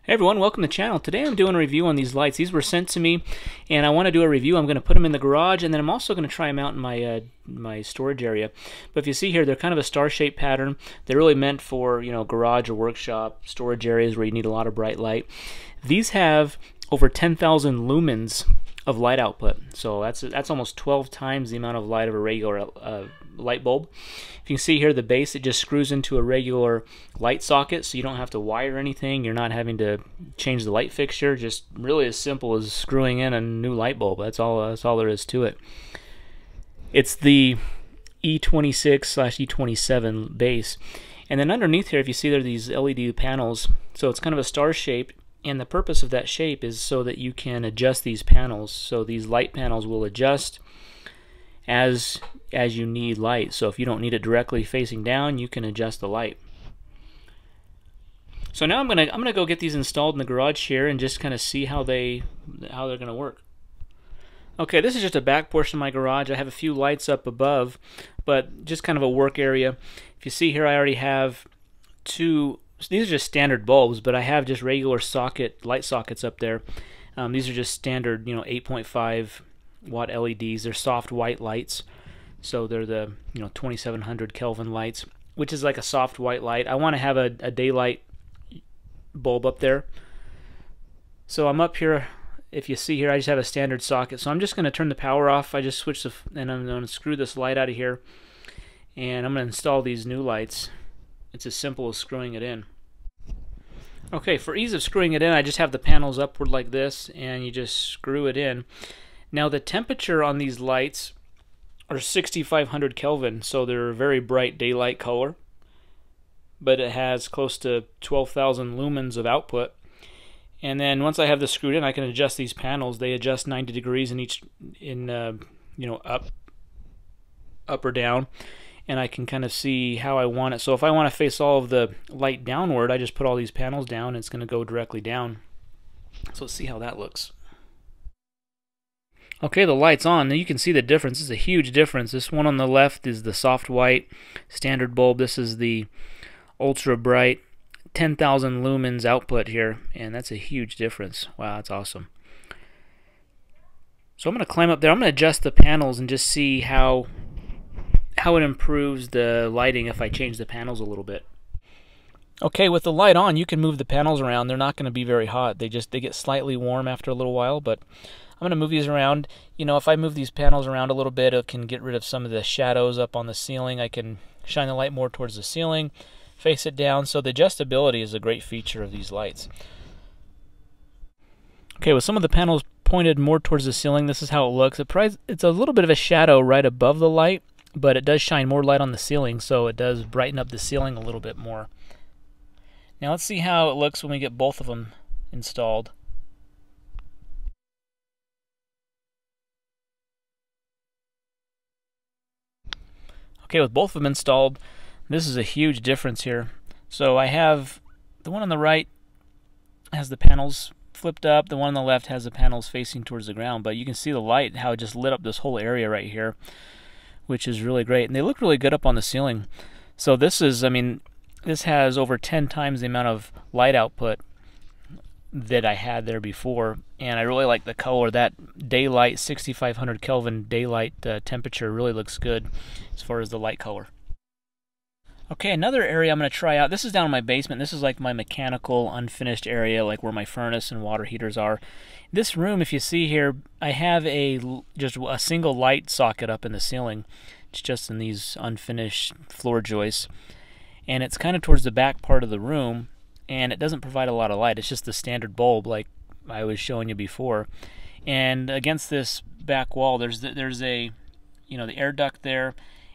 Hey everyone, welcome to the channel. Today I'm doing a review on these lights. These were sent to me and I want to do a review. I'm going to put them in the garage and then I'm also going to try them out in my storage area. But if you see here, they're kind of a star-shaped pattern. They're really meant for, garage or workshop storage areas where you need a lot of bright light. These have over 10,000 lumens of light output. So that's almost 12 times the amount of light of a regular light bulb. If you can see here, the base, it just screws into a regular light socket, so you don't have to wire anything. You're not having to change the light fixture. Just really as simple as screwing in a new light bulb. That's all there is to it. It's the E26/E27 base. And then underneath here, if you see, there are these LED panels. So it's kind of a star shape. And the purpose of that shape is so that you can adjust these panels. So these light panels will adjust as you need light. So if you don't need it directly facing down, you can adjust the light. So now I'm gonna go get these installed in the garage here and just kind of see how they're gonna work. Okay, this is just a back portion of my garage. I have a few lights up above, but just kind of a work area. If you see here, I already have two. These are just standard bulbs, but I have just regular light sockets up there. These are just standard, 8.5 watt LEDs. They're soft white lights, so they're the 2700 Kelvin lights, which is like a soft white light. I want to have a daylight bulb up there. So I'm up here. If you see here, I just have a standard socket. So I'm just going to turn the power off. I just switched and I'm going to screw this light out of here, and I'm going to install these new lights. It's as simple as screwing it in. Okay, for ease of screwing it in, I just have the panels upward like this, and you just screw it in. Now the temperature on these lights are 6500 Kelvin, so they're a very bright daylight color, but it has close to 12,000 lumens of output. And then once I have this screwed in, I can adjust these panels. They adjust 90 degrees up or down. And I can kind of see how I want it. So if I want to face all of the light downward, I just put all these panels down and it's going to go directly down. So let's see how that looks. Okay, the light's on. Now you can see the difference. This is a huge difference. This one on the left is the soft white standard bulb. This is the ultra bright 10,000 lumens output here, and that's a huge difference. Wow, that's awesome. So I'm going to climb up there. I'm going to adjust the panels and just see how it improves the lighting if I change the panels a little bit. Okay, with the light on, you can move the panels around. They're not going to be very hot. They get slightly warm after a little while, but I'm going to move these around. If I move these panels around a little bit, it can get rid of some of the shadows up on the ceiling. I can shine the light more towards the ceiling, face it down. So the adjustability is a great feature of these lights. Okay, with some of the panels pointed more towards the ceiling, this is how it looks. It's a little bit of a shadow right above the light, but it does shine more light on the ceiling, so it does brighten up the ceiling a little bit more. Now let's see how it looks when we get both of them installed. Okay, with both of them installed, this is a huge difference here. So I have the one on the right has the panels flipped up, the one on the left has the panels facing towards the ground, but you can see the light, how it just lit up this whole area right here, which is really great. And they look really good up on the ceiling. So this is, this has over 10 times the amount of light output that I had there before. And I really like the color. That daylight, 6500 Kelvin daylight temperature really looks good as far as the light color. Okay, another area I'm going to try out. This is down in my basement. This is like my mechanical unfinished area, like where my furnace and water heaters are. This room, if you see here, I have just a single light socket up in the ceiling. It's just in these unfinished floor joists. And it's kind of towards the back part of the room, and it doesn't provide a lot of light. It's just the standard bulb like I was showing you before. And against this back wall, there's the air duct there,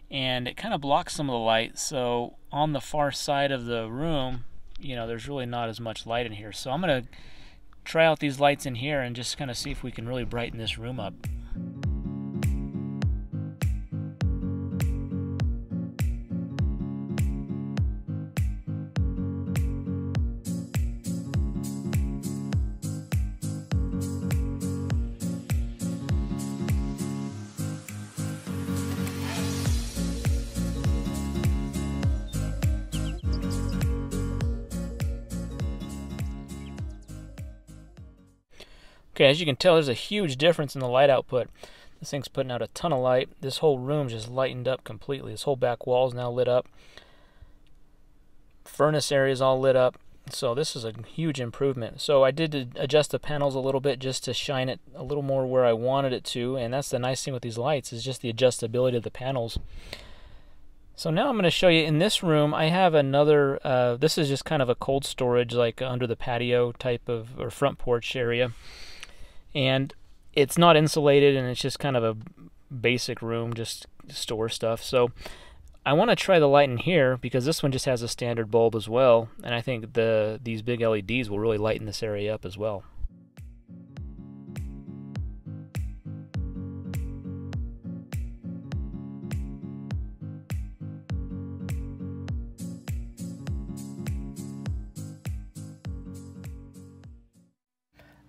and it kind of blocks some of the light. So on the far side of the room, there's really not as much light in here. So I'm going to try out these lights in here and just kind of see if we can really brighten this room up. Okay, as you can tell, there's a huge difference in the light output. This thing's putting out a ton of light. This whole room just lightened up completely. This whole back wall is now lit up. Furnace area is all lit up. So this is a huge improvement. So I did adjust the panels a little bit just to shine it a little more where I wanted it to, and that's the nice thing with these lights, is just the adjustability of the panels. So now I'm going to show you in this room. I have another, this is just kind of a cold storage, like under the patio type of, or front porch area. And it's not insulated, and it's just kind of a basic room, just to store stuff. So I want to try the light in here because this one just has a standard bulb as well, and I think these big LEDs will really lighten this area up as well.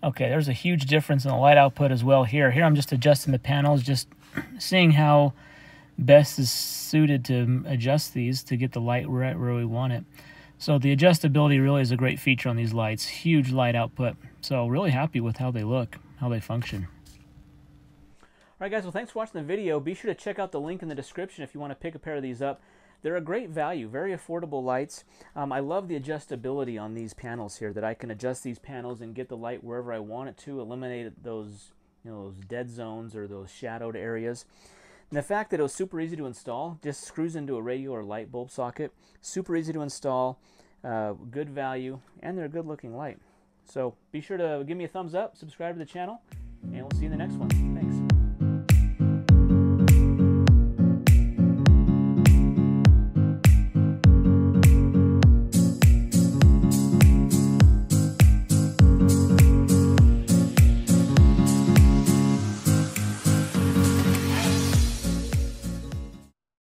Okay, there's a huge difference in the light output as well here. Here I'm just adjusting the panels, just seeing how best is suited to adjust these to get the light right where we want it. So the adjustability really is a great feature on these lights. Huge light output. So really happy with how they look, how they function. Alright guys, well thanks for watching the video. Be sure to check out the link in the description if you want to pick a pair of these up. They're a great value, very affordable lights. I love the adjustability on these panels here, that I can adjust these panels and get the light wherever I want it to, eliminate those, those dead zones or those shadowed areas. And the fact that it was super easy to install, just screws into a regular light bulb socket, super easy to install, good value, and they're a good looking light. So be sure to give me a thumbs up, subscribe to the channel, and we'll see you in the next one.